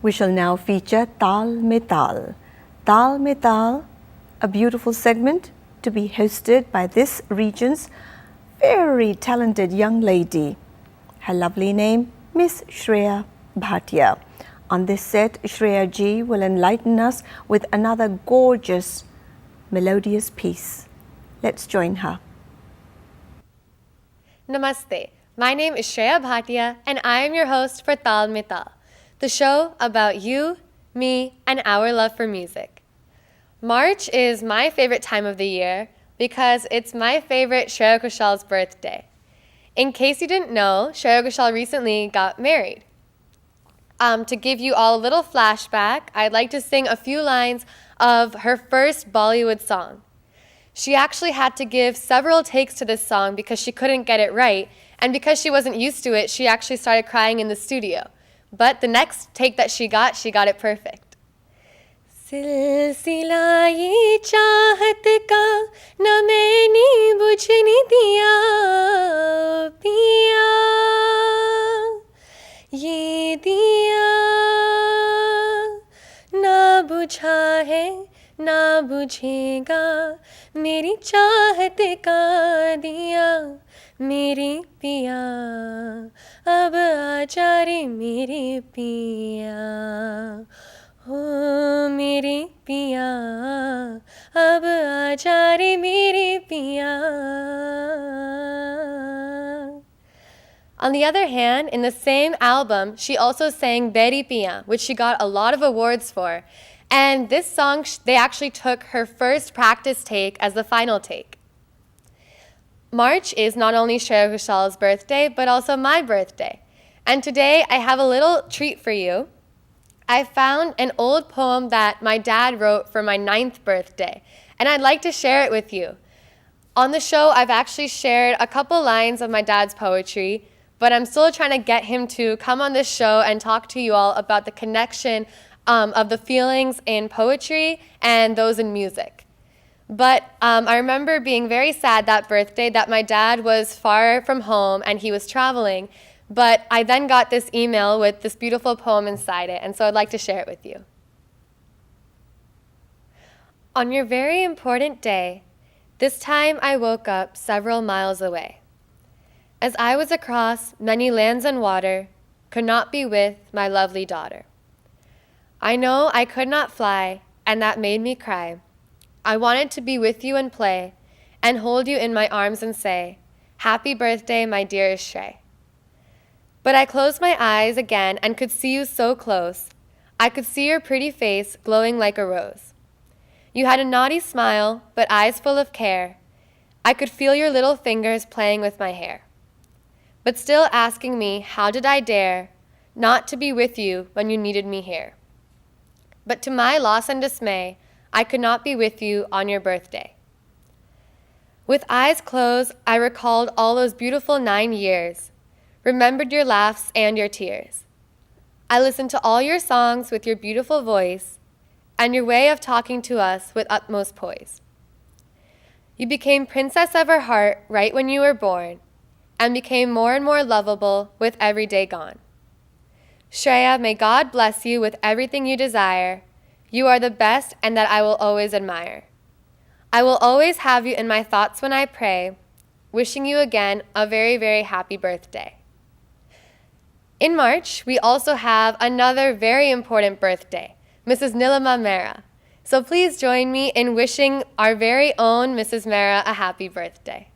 We shall now feature Taal mein Taal. Taal mein Taal, a beautiful segment to be hosted by this region's very talented young lady. Her lovely name, Miss Shreya Bhatia. On this set, Shreya ji will enlighten us with another gorgeous, melodious piece. Let's join her. Namaste. My name is Shreya Bhatia and I am your host for Taal mein Taal, the show about you, me, and our love for music. March is my favorite time of the year because it's my favorite Shreya Ghoshal's birthday. In case you didn't know, Shreya Ghoshal recently got married. To give you all a little flashback, I'd like to sing a few lines of her first Bollywood song. She actually had to give several takes to this song because she couldn't get it right, and because she wasn't used to it, she actually started crying in the studio. But the next take that she got it perfect. Silsila ye chahat ka na maine bujhne diya piya, ye diya na bujha hai ना बुझेगा मेरी चाहत का दिया मेरे पिया अब आजा रे मेरे पिया हो मेरे पिया अब आजा रे मेरे पिया. On the other hand, in the same album, she also sang Beri Piya, which she got a lot of awards for. And this song, they actually took her first practice take as the final take. March is not only Shreya Ghoshal's birthday, but also my birthday. And today I have a little treat for you. I found an old poem that my dad wrote for my 9th birthday, and I'd like to share it with you. On the show, I've actually shared a couple lines of my dad's poetry, but I'm still trying to get him to come on this show and talk to you all about the connection of the feelings in poetry and those in music. But I remember being very sad that birthday that my dad was far from home and he was traveling, but I then got this email with this beautiful poem inside it, and so I'd like to share it with you. On your very important day, this time I woke up several miles away. As I was across many lands and water, could not be with my lovely daughter. I know I could not fly, and that made me cry. I wanted to be with you and play, and hold you in my arms and say, Happy birthday, my dearest Shrey. But I closed my eyes again and could see you so close. I could see your pretty face glowing like a rose. You had a naughty smile, but eyes full of care. I could feel your little fingers playing with my hair. But still asking me, how did I dare not to be with you when you needed me here? But to my loss and dismay, I could not be with you on your birthday. With eyes closed, I recalled all those beautiful 9 years, remembered your laughs and your tears. I listened to all your songs with your beautiful voice and your way of talking to us with utmost poise. You became princess of our heart right when you were born and became more and more lovable with every day gone. Shreya, may God bless you with everything you desire. You are the best and that I will always admire. I will always have you in my thoughts when I pray, wishing you again a very, very happy birthday. In March, we also have another very important birthday, Mrs. Nilima Mehra. So please join me in wishing our very own Mrs. Mehra a happy birthday.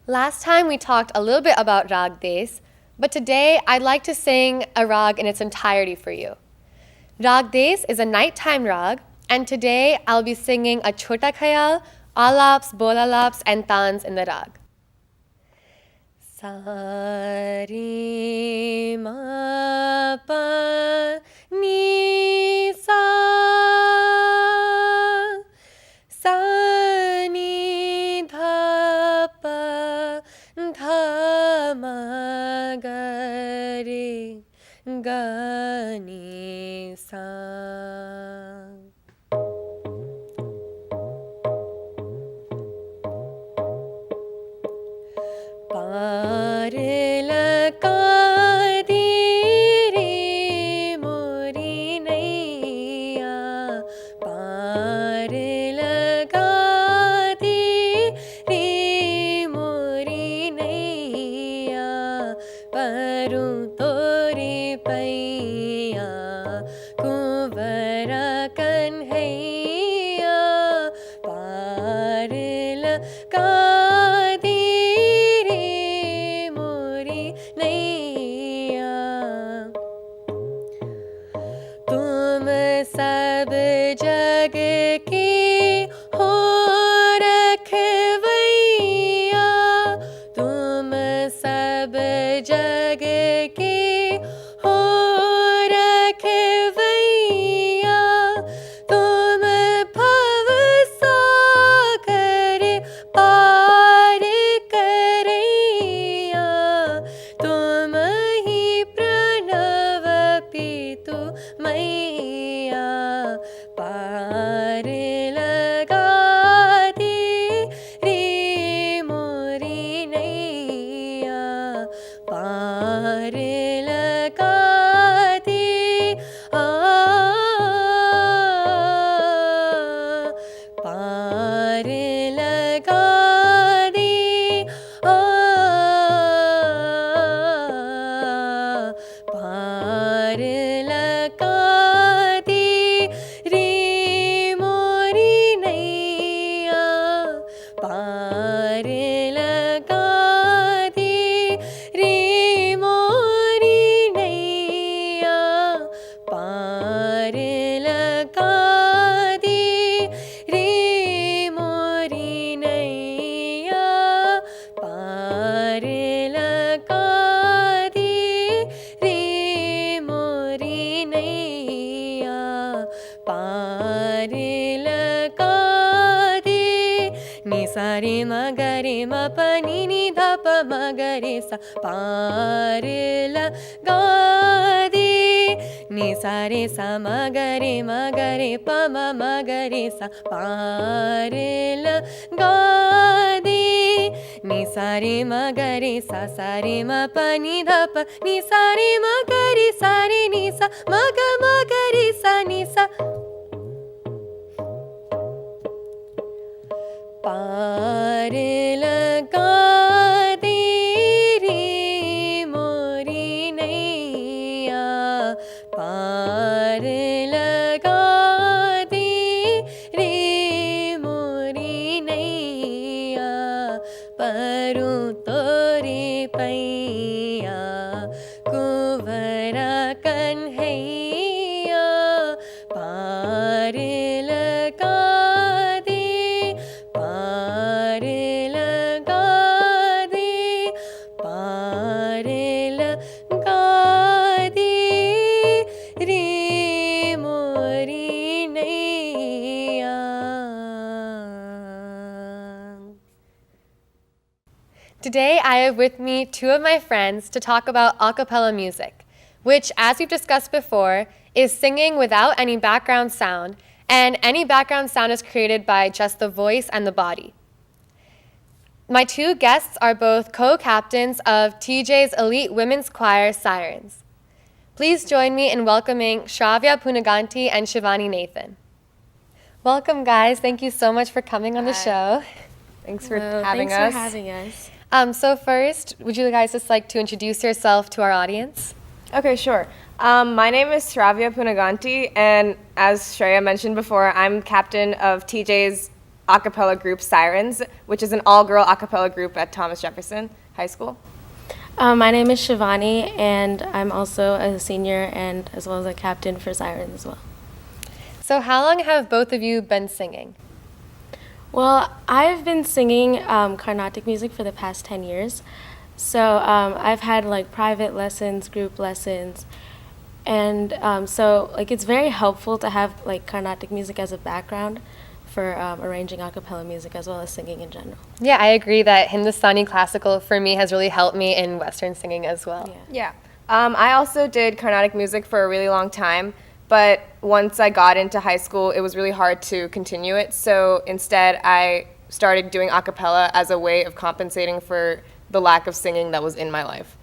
Last time we talked a little bit about Raag Desh, but today I'd like to sing a rag in its entirety for you. Raag Desh is a nighttime rag, and today I'll be singing a chota khayal, alaps, bolalaps, and tans in the rag. Sa re ma pa ni sa sa ni dha pa dha ma ga re ga ni sa. पार लगा दे रे सब जग के हो रखवैया तुम सब जग के हो रखवैया तुम भव सागर पार करैया तुम ही प्रणव पितु मैया पार लगा दे रे मोरी नैया पार लगा दे पार लगा दे पार लगा दे रे मोरी नैया पार लगा दे रे मोरी नैया पार लगा दे रे मोरी नैया पार लगा दे रे मोरी नैया पार लगा दे नि सा रे म ग रे म प नि नि ध प म ग रे सा पार लगा दे नि सा रे सा म ग रे प म ग रे सा पार लगा दे नि सा रे म ग रे सा रे म प नि ध प नि सा रे म ग रे सा रे नि सा म ग रे सा नि सा पार लगा दे रे मोरी नैया पार लगा दे रे मोरी नैया परू तोरे पैया कुंवरा कन्हैया पार लगा दे पार लगा दे पार लगा दे रे मोरी नैया. Today I have with me two of my friends to talk about a cappella music, which, as we've discussed before, is singing without any background sound, and any background sound is created by just the voice and the body. My two guests are both co-captains of TJ's elite women's choir, Sirens. Please join me in welcoming Sravvya Punaganti and Shivani Nathan. Welcome, guys. Thank you so much for coming on the show. Thanks for having us. Thanks for having us. So first, would you guys just like to introduce yourself to our audience? Okay, sure. My name is Sravvya Punaganti, and as Shreya mentioned before, I'm captain of TJ's a cappella group Sirens, which is an all-girl a cappella group at Thomas Jefferson High School. My name is Shivani, and I'm also a senior and as well as a captain for Sirens as well. So how long have both of you been singing? Well, I've been singing Carnatic music for the past 10 years. So I've had like private lessons, group lessons, and so like it's very helpful to have like Carnatic music as a background for arranging a cappella music as well as singing in general. Yeah, I agree that Hindustani classical for me has really helped me in Western singing as well. Yeah. I also did Carnatic music for a really long time, but once I got into high school, it was really hard to continue it. So instead, I started doing a cappella as a way of compensating for the lack of singing that was in my life.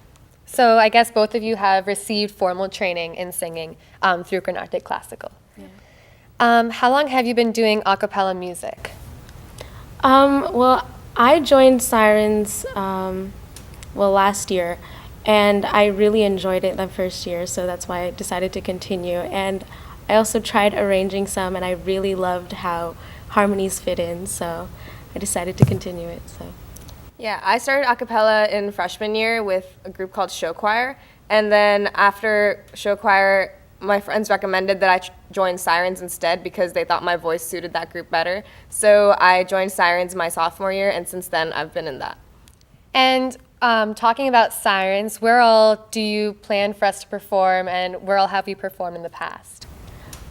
So I guess both of you have received formal training in singing through Carnatic classical. Yeah. How long have you been doing a cappella music? Well, I joined Sirens last year, and I really enjoyed it the first year, so that's why I decided to continue. And I also tried arranging some, and I really loved how harmonies fit in, so I decided to continue it. So. Yeah, I started a cappella in freshman year with a group called Show Choir, and then after Show Choir, my friends recommended that I join Sirens instead because they thought my voice suited that group better. So I joined Sirens my sophomore year, and since then I've been in that. And talking about Sirens, where all do you plan for us to perform, and where all have you performed in the past?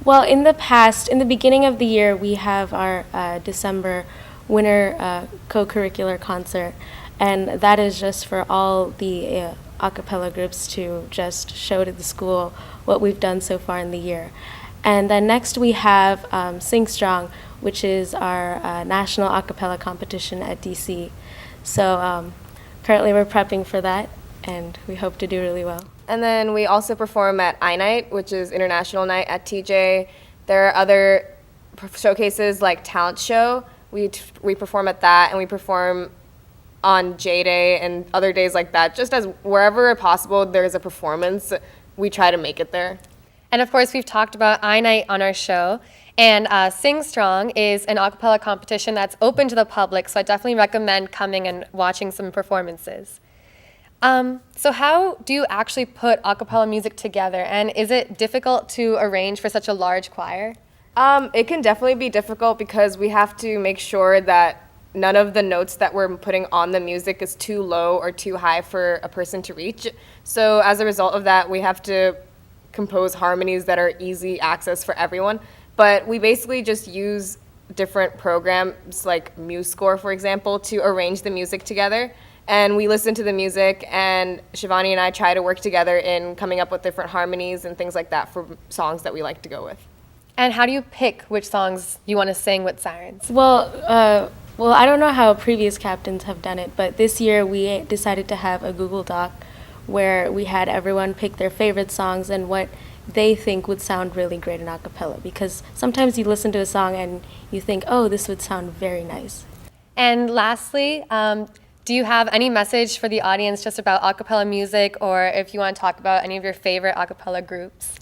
Well, in the past, in the beginning of the year, we have our December winter co-curricular concert, and that is just for all the a cappella groups to just show to the school what we've done so far in the year. And then next we have Sing Strong, which is our national a cappella competition at DC. So currently we're prepping for that, and we hope to do really well. And then we also perform at I-Night, which is International Night at TJ. There are other showcases like Talent Show. We perform at that, and we perform on J-Day and other days like that. Just as wherever possible there's a performance, we try to make it there. And of course, we've talked about I-Night on our show. And Sing Strong is an a cappella competition that's open to the public, so I definitely recommend coming and watching some performances. So how do you actually put a cappella music together, and is it difficult to arrange for such a large choir? It can definitely be difficult because we have to make sure that none of the notes that we're putting on the music is too low or too high for a person to reach. So as a result of that, we have to compose harmonies that are easy access for everyone. But we basically just use different programs like MuseScore, for example, to arrange the music together. And we listen to the music, and Shivani and I try to work together in coming up with different harmonies and things like that for songs that we like to go with. And how do you pick which songs you want to sing with Sirens? Well, I don't know how previous captains have done it, but this year we decided to have a Google Doc where we had everyone pick their favorite songs and what they think would sound really great in a cappella, because sometimes you listen to a song and you think, oh, this would sound very nice. And lastly, do you have any message for the audience just about a cappella music, or if you want to talk about any of your favorite a cappella groups?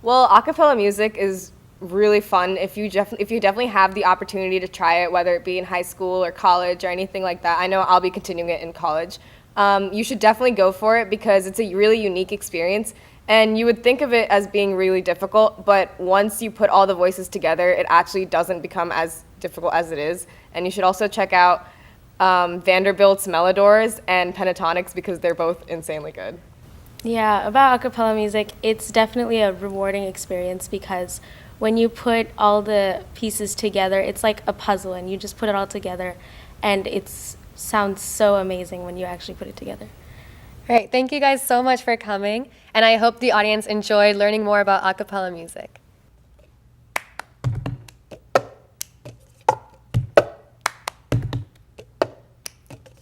Well, a cappella music is really fun if you definitely have the opportunity to try it, whether it be in high school or college or anything like that. I know I'll be continuing it in college. You should definitely go for it because it's a really unique experience, and you would think of it as being really difficult, but once you put all the voices together, it actually doesn't become as difficult as it is. And you should also check out Vanderbilt's Melodors and Pentatonics because they're both insanely good. Yeah, about a cappella music, it's definitely a rewarding experience because when you put all the pieces together, it's like a puzzle, and you just put it all together, and it sounds so amazing when you actually put it together. Great, thank you guys so much for coming, and I hope the audience enjoyed learning more about a cappella music.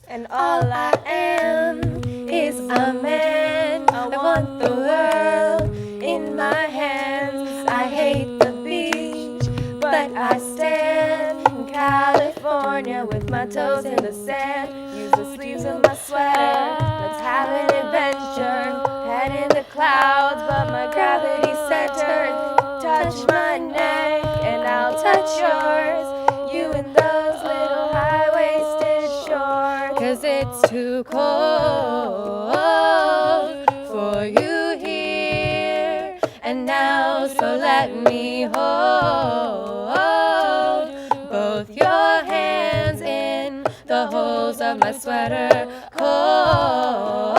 And all I am is a man. I want the world in my hands. I hate the beach, but I stand in California with my toes in the sand. Use the sleeves of my sweater. Let's have an adventure. Head in the clouds, but my gravity centered. Touch my neck, and I'll touch yours. You and those little high-waisted shorts. 'Cause it's too cold for you here and now, so let me hold both your hands in the holes of my sweater. Cold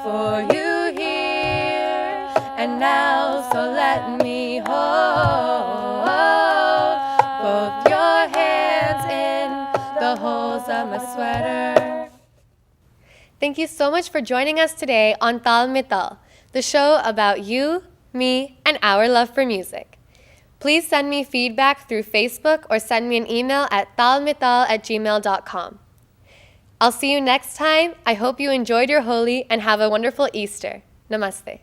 for you here and now, so let me hold both your hands in the holes of my sweater. Thank you so much for joining us today on Taal mein Taal, the show about you, me, and our love for music. Please send me feedback through Facebook or send me an email at taalmeital@gmail.com. I'll see you next time. I hope you enjoyed your Holi and have a wonderful Easter. Namaste.